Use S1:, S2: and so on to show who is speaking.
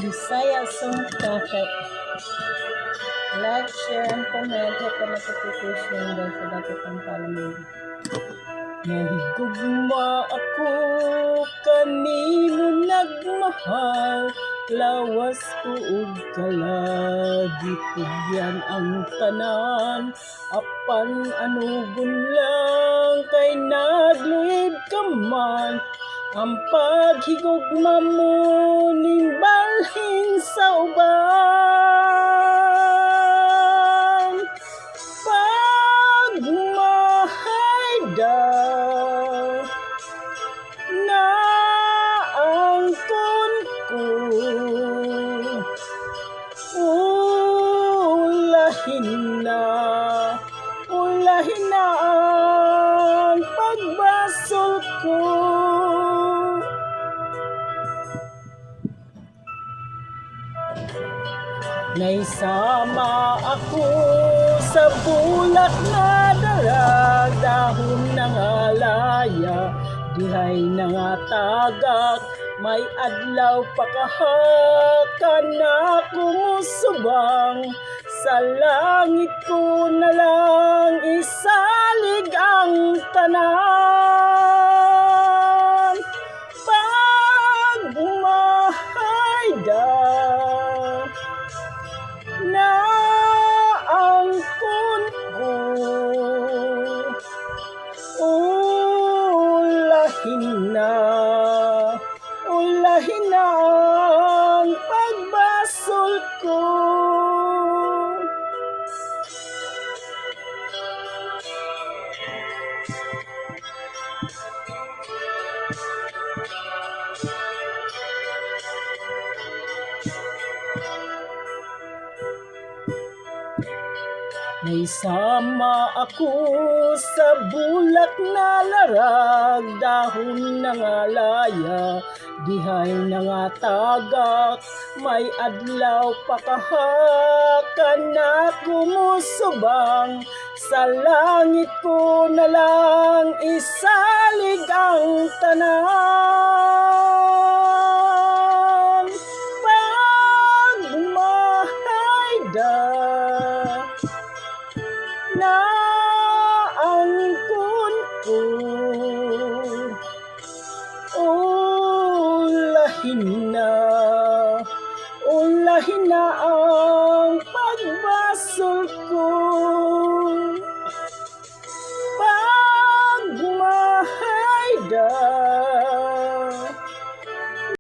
S1: Bisaya song perfect. Like, share, and comment. Hit the notification bell sa dati pang follow. Nahigugma ako kanino nagmahal, lawas ko ug kalagi tugyan ang tanan, apan anugon lang kay nagluyib ka man, ang paghigugma mo ning balhin sa uban. Pagmahay daw na angkon ko, ulahin na ang pagbasol ko. Naisama ako sa bulak na darag, dahon ng alaya, dihay na nga tagak, may adlaw pakahakan ako musubang, sa langit ko na lang isalig ang tanan. Pagmahay daw na angkon ko, ulahin na ang pagbasol ko. Naisama ako sa bulak na larag, dahon ng alaya, dihay na nga tagak, may adlaw pakahakan ako musubang, sa langit ko na lang isalig ang tanan. Pagmahay daw na angkon ko, ulahin na ang